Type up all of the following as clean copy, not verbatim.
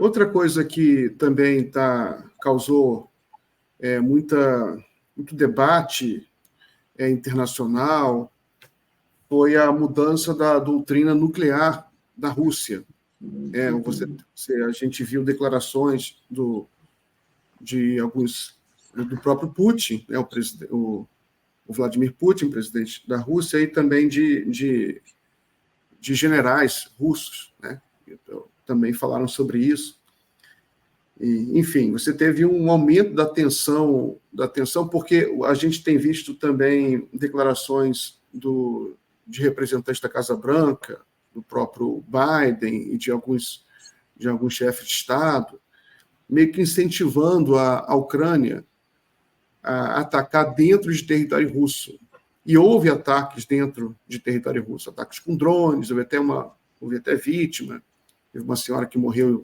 Outra coisa que também causou muito debate internacional foi a mudança da doutrina nuclear da Rússia. A gente viu declarações do próprio Putin, o Vladimir Putin, presidente da Rússia, e também de generais russos, né? Também falaram sobre isso. E, enfim, você teve um aumento da tensão, porque a gente tem visto também declarações de representantes da Casa Branca, do próprio Biden e de alguns chefes de Estado, meio que incentivando a Ucrânia a atacar dentro de território russo. E houve ataques dentro de território russo, ataques com drones, houve até vítima, teve uma senhora que morreu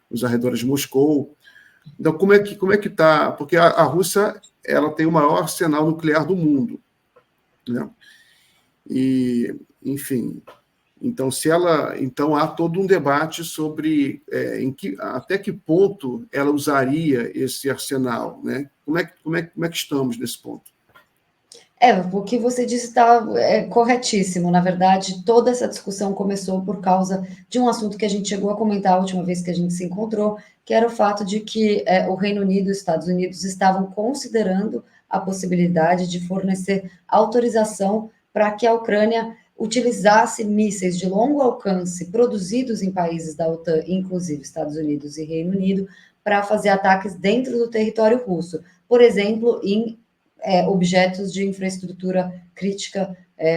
nos arredores de Moscou. Então, como é que está? Porque a Rússia ela tem o maior arsenal nuclear do mundo, né? E, enfim, então há todo um debate sobre até que ponto ela usaria esse arsenal, né? Como é que estamos nesse ponto? O que você disse está corretíssimo. Na verdade, toda essa discussão começou por causa de um assunto que a gente chegou a comentar a última vez que a gente se encontrou, que era o fato de que o Reino Unido e os Estados Unidos estavam considerando a possibilidade de fornecer autorização para que a Ucrânia utilizasse mísseis de longo alcance produzidos em países da OTAN, inclusive Estados Unidos e Reino Unido, para fazer ataques dentro do território russo. Por exemplo, em objetos de infraestrutura crítica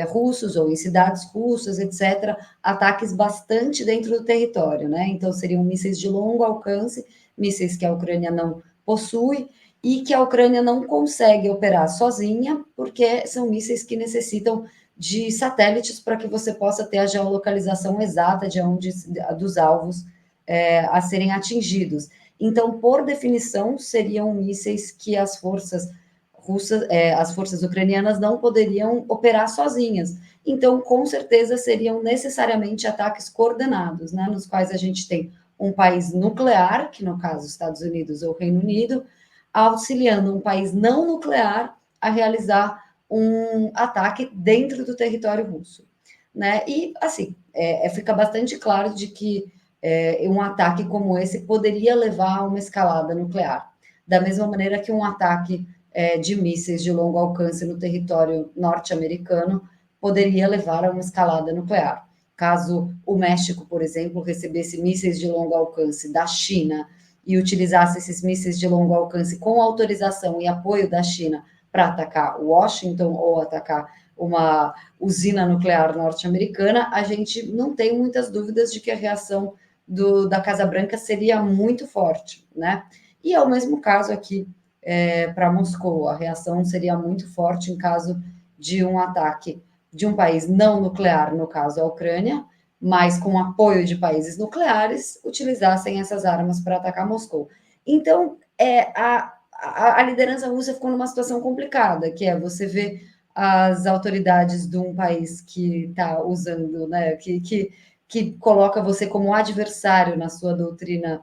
russos ou em cidades russas, etc., ataques bastante dentro do território, né? Então, seriam mísseis de longo alcance, mísseis que a Ucrânia não possui e que a Ucrânia não consegue operar sozinha, porque são mísseis que necessitam de satélites para que você possa ter a geolocalização exata dos alvos a serem atingidos. Então, por definição, seriam mísseis que as forças as forças ucranianas não poderiam operar sozinhas. Então, com certeza, seriam necessariamente ataques coordenados, né, nos quais a gente tem um país nuclear, que no caso Estados Unidos ou Reino Unido, auxiliando um país não nuclear a realizar um ataque dentro do território russo, né? E assim fica bastante claro de que um ataque como esse poderia levar a uma escalada nuclear, da mesma maneira que um ataque de mísseis de longo alcance no território norte-americano poderia levar a uma escalada nuclear. Caso o México, por exemplo, recebesse mísseis de longo alcance da China e utilizasse esses mísseis de longo alcance com autorização e apoio da China para atacar Washington ou atacar uma usina nuclear norte-americana, a gente não tem muitas dúvidas de que a reação da Casa Branca seria muito forte, né? E é o mesmo caso aqui para Moscou. A reação seria muito forte em caso de um ataque de um país não nuclear, no caso a Ucrânia, mas com apoio de países nucleares, utilizassem essas armas para atacar Moscou. Então, a liderança russa ficou numa situação complicada, que é você ver as autoridades de um país que está usando, né, que coloca você como adversário na sua doutrina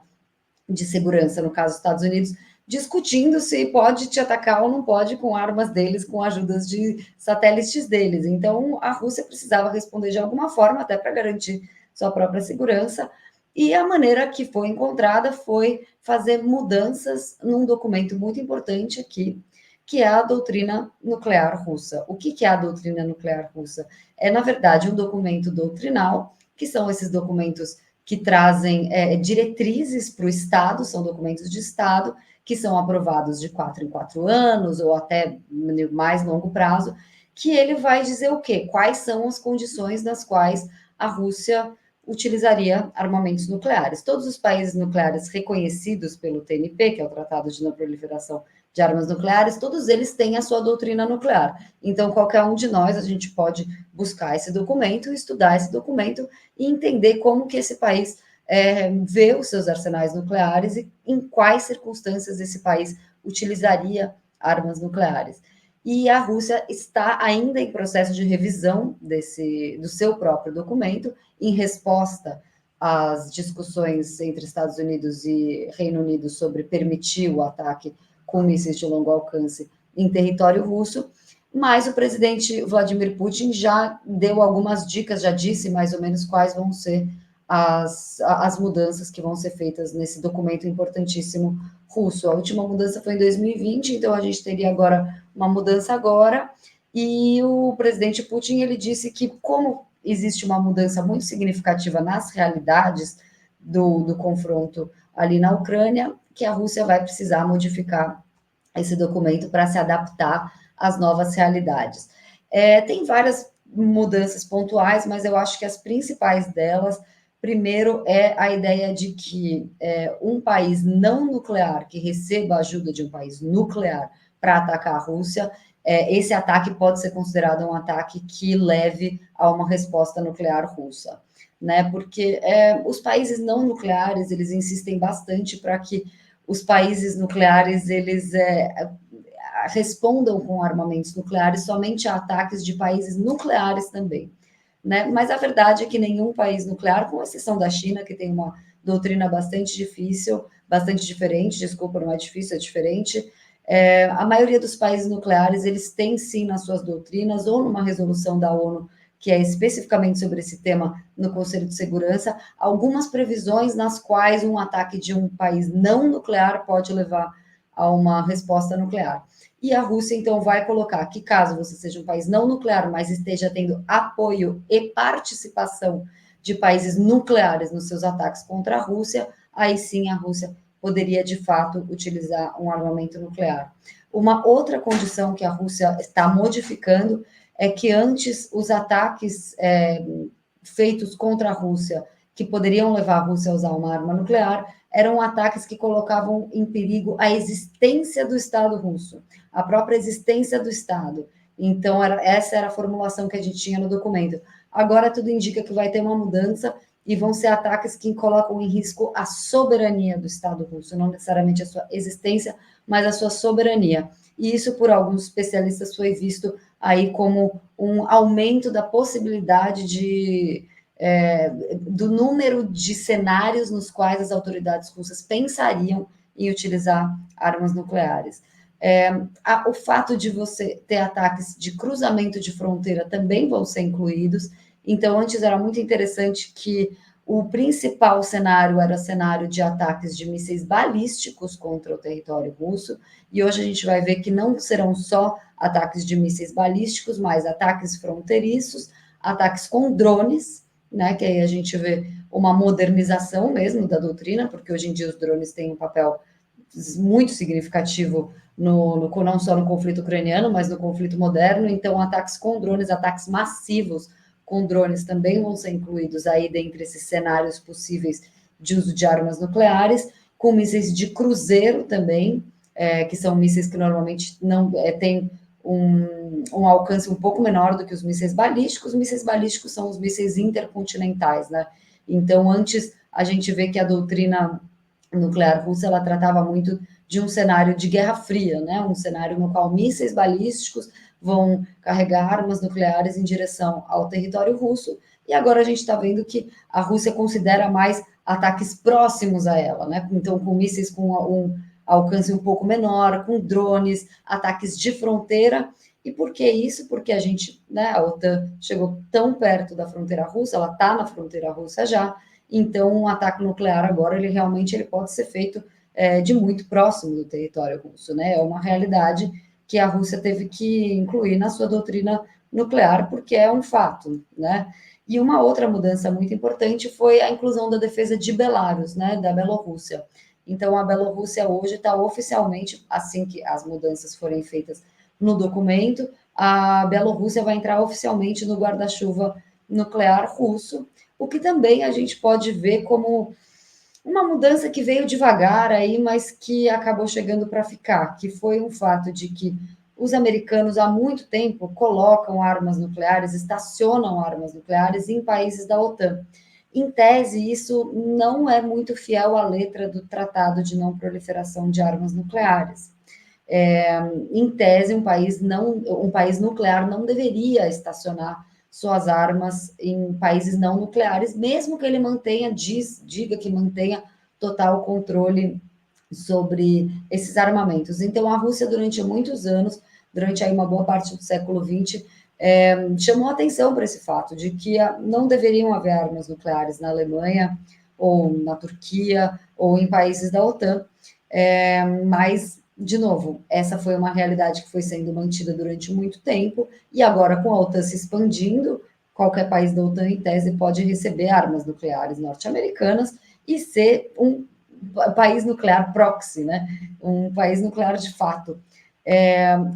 de segurança, no caso dos Estados Unidos, discutindo se pode te atacar ou não pode com armas deles, com ajudas de satélites deles. Então, a Rússia precisava responder de alguma forma, até para garantir sua própria segurança, e a maneira que foi encontrada foi fazer mudanças num documento muito importante aqui, que é a doutrina nuclear russa. O que é a doutrina nuclear russa? É, na verdade, um documento doutrinal, que são esses documentos que trazem diretrizes para o Estado, são documentos de Estado, que são aprovados de 4 em 4 anos, ou até mais longo prazo, que ele vai dizer o quê? Quais são as condições nas quais a Rússia utilizaria armamentos nucleares. Todos os países nucleares reconhecidos pelo TNP, que é o Tratado de Não Proliferação de Armas Nucleares, todos eles têm a sua doutrina nuclear. Então, qualquer um de nós, a gente pode buscar esse documento, estudar esse documento e entender como que esse país vê os seus arsenais nucleares e em quais circunstâncias esse país utilizaria armas nucleares. E a Rússia está ainda em processo de revisão do seu próprio documento, em resposta as discussões entre Estados Unidos e Reino Unido sobre permitir o ataque com mísseis de longo alcance em território russo, mas o presidente Vladimir Putin já deu algumas dicas, já disse mais ou menos quais vão ser as mudanças que vão ser feitas nesse documento importantíssimo russo. A última mudança foi em 2020, então a gente teria agora uma mudança agora, e o presidente Putin, ele disse que como existe uma mudança muito significativa nas realidades do confronto ali na Ucrânia, que a Rússia vai precisar modificar esse documento para se adaptar às novas realidades. Tem várias mudanças pontuais, mas eu acho que as principais delas, primeiro, é a ideia de que um país não nuclear que receba ajuda de um país nuclear para atacar a Rússia, esse ataque pode ser considerado um ataque que leve a uma resposta nuclear russa, né? Porque os países não nucleares, eles insistem bastante para que os países nucleares, eles respondam com armamentos nucleares somente a ataques de países nucleares também, né? Mas a verdade é que nenhum país nuclear, com exceção da China, que tem uma doutrina bastante difícil, bastante diferente, desculpa, não é difícil, é diferente. A maioria dos países nucleares, eles têm sim nas suas doutrinas, ou numa resolução da ONU, que é especificamente sobre esse tema no Conselho de Segurança, algumas previsões nas quais um ataque de um país não nuclear pode levar a uma resposta nuclear. E a Rússia, então, vai colocar que caso você seja um país não nuclear, mas esteja tendo apoio e participação de países nucleares nos seus ataques contra a Rússia, aí sim a Rússia poderia, de fato, utilizar um armamento nuclear. Uma outra condição que a Rússia está modificando é que antes os ataques feitos contra a Rússia, que poderiam levar a Rússia a usar uma arma nuclear, eram ataques que colocavam em perigo a existência do Estado russo, a própria existência do Estado. Então, essa era a formulação que a gente tinha no documento. Agora, tudo indica que vai ter uma mudança e vão ser ataques que colocam em risco a soberania do Estado russo, não necessariamente a sua existência, mas a sua soberania. E isso, por alguns especialistas, foi visto aí como um aumento da possibilidade do número de cenários nos quais as autoridades russas pensariam em utilizar armas nucleares. O fato de você ter ataques de cruzamento de fronteira também vão ser incluídos. Então, antes era muito interessante que o principal cenário era o cenário de ataques de mísseis balísticos contra o território russo, e hoje a gente vai ver que não serão só ataques de mísseis balísticos, mas ataques fronteiriços, ataques com drones, né, que aí a gente vê uma modernização mesmo da doutrina, porque hoje em dia os drones têm um papel muito significativo não só no conflito ucraniano, mas no conflito moderno. Então, ataques com drones, ataques massivos com drones também vão ser incluídos aí dentre esses cenários possíveis de uso de armas nucleares, com mísseis de cruzeiro também, que são mísseis que normalmente não têm um alcance um pouco menor do que os mísseis balísticos. Os mísseis balísticos são os mísseis intercontinentais, né? Então, antes a gente vê que a doutrina nuclear russa, ela tratava muito de um cenário de Guerra Fria, né? Um cenário no qual mísseis balísticos vão carregar armas nucleares em direção ao território russo, e agora a gente está vendo que a Rússia considera mais ataques próximos a ela, né? Então, com mísseis com um alcance um pouco menor, com drones, ataques de fronteira. E por que isso? Porque a gente, né, a OTAN chegou tão perto da fronteira russa, ela está na fronteira russa já, então um ataque nuclear agora, ele realmente pode ser feito de muito próximo do território russo, né? É uma realidade que a Rússia teve que incluir na sua doutrina nuclear, porque é um fato, né? E uma outra mudança muito importante foi a inclusão da defesa de Belarus, né, da Bielorrússia. Então, a Bielorrússia hoje está oficialmente, assim que as mudanças forem feitas no documento, a Bielorrússia vai entrar oficialmente no guarda-chuva nuclear russo, o que também a gente pode ver como uma mudança que veio devagar aí, mas que acabou chegando para ficar, que foi um fato de que os americanos há muito tempo colocam armas nucleares, estacionam armas nucleares em países da OTAN. Em tese, isso não é muito fiel à letra do Tratado de Não Proliferação de Armas Nucleares. Em tese, um país nuclear não deveria estacionar suas armas em países não nucleares, mesmo que ele diga que mantenha total controle sobre esses armamentos. Então, a Rússia, durante muitos anos, durante aí uma boa parte do século XX, chamou atenção para esse fato de que não deveriam haver armas nucleares na Alemanha, ou na Turquia, ou em países da OTAN, mas, de novo, essa foi uma realidade que foi sendo mantida durante muito tempo, e agora, com a OTAN se expandindo, qualquer país da OTAN, em tese, pode receber armas nucleares norte-americanas e ser um país nuclear proxy, né? Um país nuclear de fato.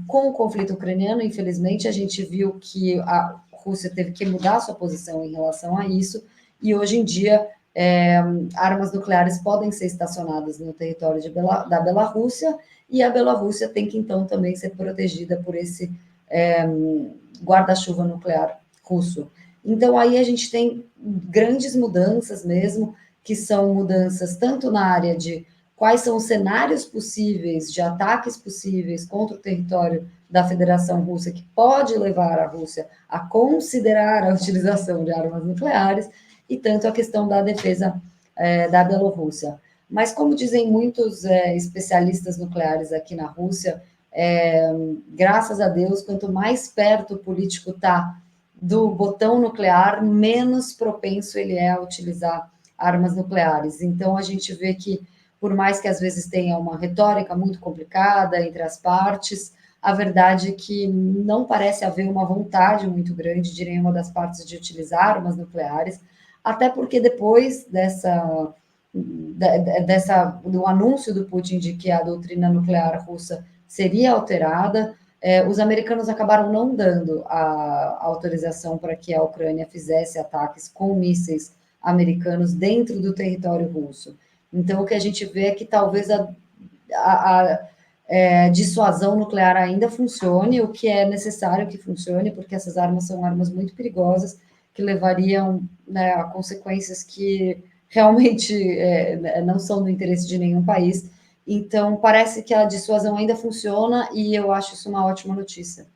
Com o conflito ucraniano, infelizmente, a gente viu que a Rússia teve que mudar sua posição em relação a isso, e hoje em dia armas nucleares podem ser estacionadas no território da Bielorrússia, e a Bielorrússia tem que, então, também ser protegida por esse guarda-chuva nuclear russo. Então, aí a gente tem grandes mudanças mesmo, que são mudanças tanto na área de quais são os cenários possíveis de ataques possíveis contra o território da Federação Russa, que pode levar a Rússia a considerar a utilização de armas nucleares, e tanto a questão da defesa da Bielorrússia. Mas, como dizem muitos especialistas nucleares aqui na Rússia, graças a Deus, quanto mais perto o político está do botão nuclear, menos propenso ele é a utilizar armas nucleares. Então, a gente vê que, por mais que às vezes tenha uma retórica muito complicada entre as partes, a verdade é que não parece haver uma vontade muito grande de nenhuma das partes de utilizar armas nucleares, até porque depois do anúncio do Putin de que a doutrina nuclear russa seria alterada, os americanos acabaram não dando a autorização para que a Ucrânia fizesse ataques com mísseis americanos dentro do território russo. Então, o que a gente vê é que talvez a dissuasão nuclear ainda funcione, o que é necessário que funcione, porque essas armas são armas muito perigosas, que levariam, né, a consequências que realmente não são do interesse de nenhum país. Então, parece que a dissuasão ainda funciona, e eu acho isso uma ótima notícia.